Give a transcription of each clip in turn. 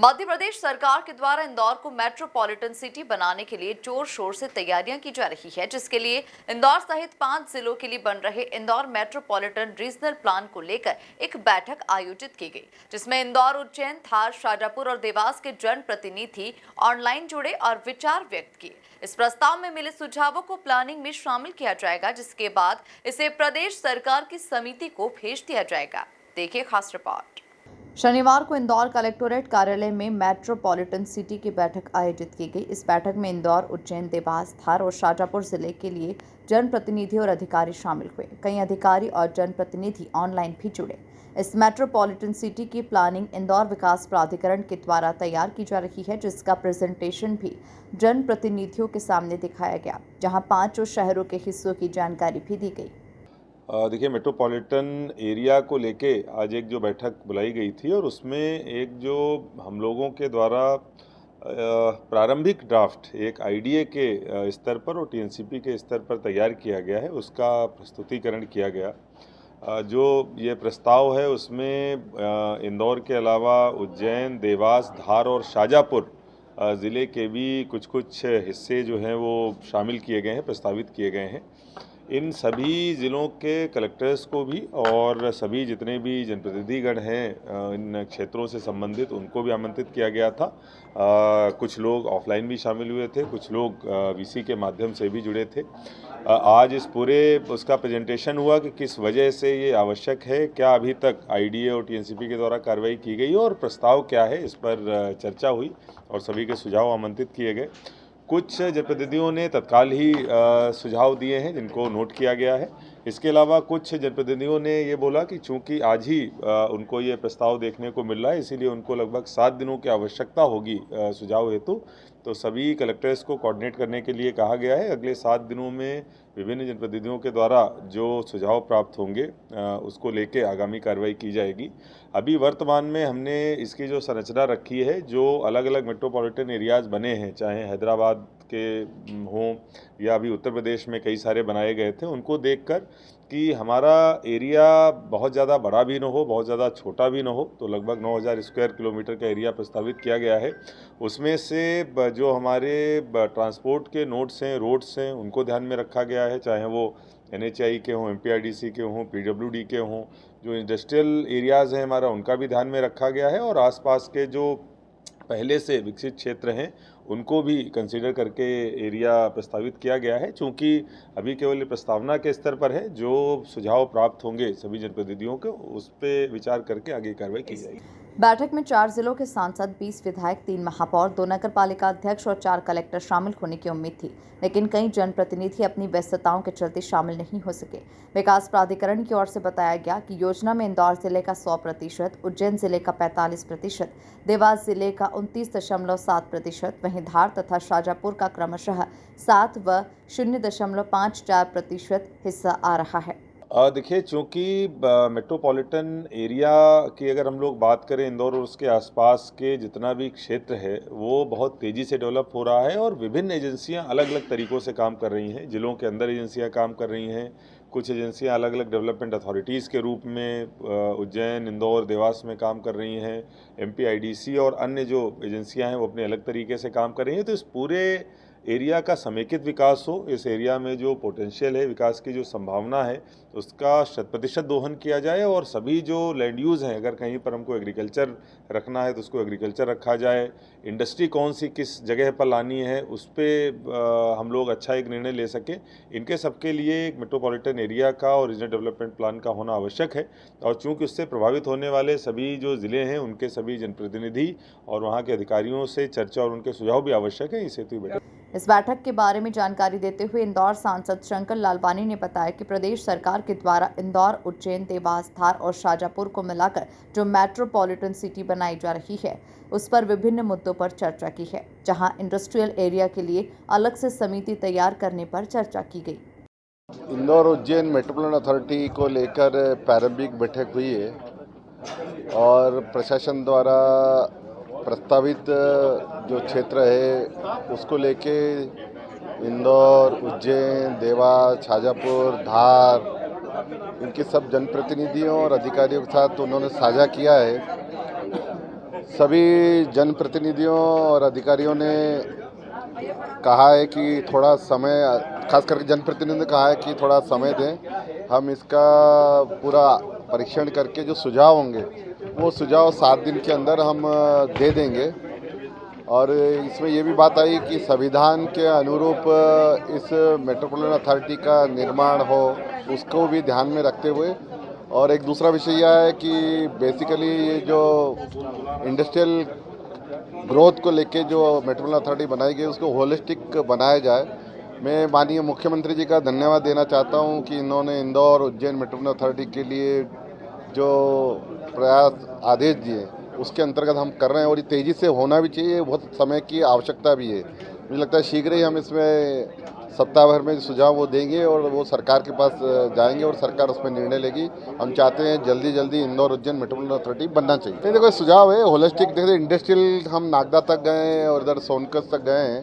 मध्य प्रदेश सरकार के द्वारा इंदौर को मेट्रोपॉलिटन सिटी बनाने के लिए जोर शोर से तैयारियां की जा रही है, जिसके लिए इंदौर सहित 5 जिलों के लिए बन रहे इंदौर मेट्रोपॉलिटन रीजनल प्लान को लेकर एक बैठक आयोजित की गई, जिसमें इंदौर, उज्जैन, धार, शाजापुर और देवास के जनप्रतिनिधि ऑनलाइन जुड़े और विचार व्यक्त किए। इस प्रस्ताव में मिले सुझावों को प्लानिंग में शामिल किया जाएगा, जिसके बाद इसे प्रदेश सरकार की समिति को भेज दिया जाएगा। देखिए खास रिपोर्ट। शनिवार को इंदौर कलेक्टोरेट कार्यालय में मेट्रोपॉलिटन सिटी की बैठक आयोजित की गई। इस बैठक में इंदौर, उज्जैन, देवास, धार और शाजापुर जिले के लिए जनप्रतिनिधि और अधिकारी शामिल हुए। कई अधिकारी और जनप्रतिनिधि ऑनलाइन भी जुड़े। इस मेट्रोपॉलिटन सिटी की प्लानिंग इंदौर विकास प्राधिकरण के द्वारा तैयार की जा रही है, जिसका प्रेजेंटेशन भी जनप्रतिनिधियों के सामने दिखाया गया, जहां 5 शहरों के हिस्सों की जानकारी भी दी गई। देखिए, मेट्रोपॉलिटन एरिया को लेके आज एक जो बैठक बुलाई गई थी और उसमें एक जो हम लोगों के द्वारा प्रारंभिक ड्राफ्ट एक आईडीए के स्तर पर और टीएनसीपी के स्तर पर तैयार किया गया है, उसका प्रस्तुतिकरण किया गया। जो ये प्रस्ताव है उसमें इंदौर के अलावा उज्जैन, देवास, धार और शाजापुर ज़िले के भी कुछ हिस्से जो हैं वो शामिल किए गए हैं, प्रस्तावित किए गए हैं। इन सभी ज़िलों के कलेक्टर्स को भी और सभी जितने भी जनप्रतिनिधिगण हैं इन क्षेत्रों से संबंधित, उनको भी आमंत्रित किया गया था। कुछ लोग ऑफलाइन भी शामिल हुए थे, कुछ लोग वीसी के माध्यम से भी जुड़े थे। आज इस पूरे उसका प्रेजेंटेशन हुआ कि किस वजह से ये आवश्यक है, क्या अभी तक आईडीए और टीएनसीपी के द्वारा कार्रवाई की गई और प्रस्ताव क्या है, इस पर चर्चा हुई और सभी के सुझाव आमंत्रित किए गए। कुछ जनप्रतिनिधियों ने तत्काल ही सुझाव दिए हैं जिनको नोट किया गया है। इसके अलावा कुछ जनप्रतिनिधियों ने ये बोला कि चूंकि आज ही उनको ये प्रस्ताव देखने को मिल रहा है, इसीलिए उनको लगभग 7 दिनों की आवश्यकता होगी सुझाव हेतु। तो सभी कलेक्टर्स को कोऑर्डिनेट करने के लिए कहा गया है। अगले 7 दिनों में विभिन्न जनप्रतिनिधियों के द्वारा जो सुझाव प्राप्त होंगे उसको लेके आगामी कार्रवाई की जाएगी। अभी वर्तमान में हमने इसकी जो संरचना रखी है, जो अलग अलग मेट्रोपॉलिटन एरियाज़ बने हैं, चाहे हैदराबाद के हों या अभी उत्तर प्रदेश में कई सारे बनाए गए थे, उनको देखकर कि हमारा एरिया बहुत ज़्यादा बड़ा भी ना हो, बहुत ज़्यादा छोटा भी ना हो, तो लगभग 9000 स्क्वायर किलोमीटर का एरिया प्रस्तावित किया गया है। उसमें से जो हमारे ट्रांसपोर्ट के नोड्स हैं, रोड्स हैं, उनको ध्यान में रखा गया है, चाहे वो एनएचआई के हों, एमपीआरडीसी के हों, पीडब्ल्यूडी के हों। जो इंडस्ट्रियल एरियाज़ हैं हमारा, उनका भी ध्यान में रखा गया है और आसपास के जो पहले से विकसित क्षेत्र हैं उनको भी कंसीडर करके एरिया प्रस्तावित किया गया है। चूँकि अभी केवल प्रस्तावना के स्तर पर है, जो सुझाव प्राप्त होंगे सभी जनप्रतिनिधियों को, उस पर विचार करके आगे कार्रवाई की जाएगी। बैठक में 4 जिलों के सांसद, 20 विधायक, 3 महापौर, 2 नगरपालिका अध्यक्ष और 4 कलेक्टर शामिल होने की उम्मीद थी, लेकिन कई जनप्रतिनिधि अपनी व्यस्तताओं के चलते शामिल नहीं हो सके। विकास प्राधिकरण की ओर से बताया गया कि योजना में इंदौर जिले का 100%, उज्जैन जिले का 45%, देवास जिले का 29.7%, वहीं धार तथा शाजापुर का क्रमशः 7 व 0.54% हिस्सा आ रहा है। देखिए, चूँकि मेट्रोपॉलिटन एरिया की अगर हम लोग बात करें, इंदौर और उसके आसपास के जितना भी क्षेत्र है वो बहुत तेज़ी से डेवलप हो रहा है और विभिन्न एजेंसियां अलग अलग तरीक़ों से काम कर रही हैं। जिलों के अंदर एजेंसियां काम कर रही हैं, कुछ एजेंसियां अलग अलग डेवलपमेंट अथॉरिटीज़ के रूप में उज्जैन, इंदौर, देवास में काम कर रही हैं। एमपीआईडीसी और अन्य जो एजेंसियां हैं वो अपने अलग तरीके से काम कर रही हैं। तो इस पूरे एरिया का समेकित विकास हो, इस एरिया में जो पोटेंशियल है, विकास की जो संभावना है, उसका 100% दोहन किया जाए और सभी जो लैंड यूज़ हैं, अगर कहीं पर हमको एग्रीकल्चर रखना है तो उसको एग्रीकल्चर रखा जाए। इंडस्ट्री कौन सी किस जगह पर लानी है, उस पर हम लोग अच्छा एक निर्णय ले सकें। इनके सबके लिए एक मेट्रोपॉलिटन एरिया का और रीजनल डेवलपमेंट प्लान का होना आवश्यक है और चूँकि उससे प्रभावित होने वाले सभी जो ज़िले हैं, उनके सभी जनप्रतिनिधि और वहाँ के अधिकारियों से चर्चा और उनके सुझाव भी आवश्यक है। इस हेतु बैठक इस बैठक के बारे में जानकारी देते हुए इंदौर सांसद शंकर लालवानी ने बताया कि प्रदेश सरकार के द्वारा इंदौर, उज्जैन, देवास, धार और शाजापुर को मिलाकर जो मेट्रोपॉलिटन सिटी बनाई जा रही है, उस पर विभिन्न मुद्दों पर चर्चा की है, जहां इंडस्ट्रियल एरिया के लिए अलग से समिति तैयार करने पर चर्चा की गई। इंदौर उज्जैन मेट्रोपॉलिटन अथॉरिटी को लेकर प्रारंभिक बैठक हुई है और प्रशासन द्वारा प्रस्तावित जो क्षेत्र है उसको लेके इंदौर, उज्जैन, देवास, शाजापुर, धार, इनके सब जनप्रतिनिधियों और अधिकारियों के साथ उन्होंने साझा किया है सभी जनप्रतिनिधियों और अधिकारियों ने कहा है कि थोड़ा समय, खास करके जनप्रतिनिधियों ने कहा है कि थोड़ा समय दें, हम इसका पूरा परीक्षण करके जो सुझाव होंगे वो सुझाव 7 दिन के अंदर हम दे देंगे। और इसमें ये भी बात आई कि संविधान के अनुरूप इस मेट्रोपॉलिटन अथॉरिटी का निर्माण हो, उसको भी ध्यान में रखते हुए। और एक दूसरा विषय यह है कि बेसिकली ये जो इंडस्ट्रियल ग्रोथ को लेके जो मेट्रोपॉलिटन अथॉरिटी बनाई गई उसको होलिस्टिक बनाया जाए। मैं माननीय मुख्यमंत्री जी का धन्यवाद देना चाहता हूं कि इन्होंने इंदौर उज्जैन मेट्रोपॉलिटन अथॉरिटी के लिए जो प्रयास आदेश दिए उसके अंतर्गत हम कर रहे हैं, और ये तेज़ी से होना भी चाहिए, बहुत समय की आवश्यकता भी है। मुझे लगता है शीघ्र ही हम इसमें सप्ताह भर में सुझाव वो देंगे और वो सरकार के पास जाएंगे और सरकार उसमें निर्णय लेगी। हम चाहते हैं जल्दी जल्दी इंदौर उज्जैन मेट्रोपॉलिटन अथॉरिटी बनना चाहिए। नहीं, देखो सुझाव है होलिस्टिक, देखिए इंडस्ट्रियल हम नागदा तक गए हैं और इधर सोनकस तक गए हैं,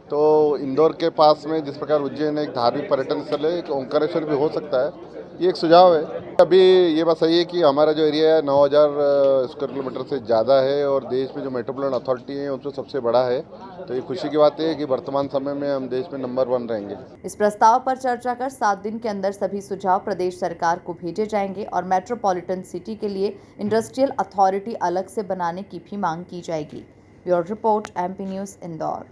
तो इंदौर के पास में जिस प्रकार उज्जैन एक धार्मिक पर्यटन स्थल है, एक ओंकारेश्वर भी हो सकता है, ये एक सुझाव है। अभी ये बात सही है कि हमारा जो एरिया है 9000 स्क्वायर किलोमीटर से ज़्यादा है और देश में जो मेट्रोपॉलिटन अथॉरिटी है उसमें सबसे बड़ा है, तो ये खुशी की बात है कि वर्तमान समय में हम देश में नंबर 1 रहेंगे। इस प्रस्ताव पर चर्चा कर 7 दिन के अंदर सभी सुझाव प्रदेश सरकार को भेजे जाएंगे और मेट्रोपॉलिटन सिटी के लिए इंडस्ट्रियल अथॉरिटी अलग से बनाने की भी मांग की जाएगी। Bureau report, MP news, Indore.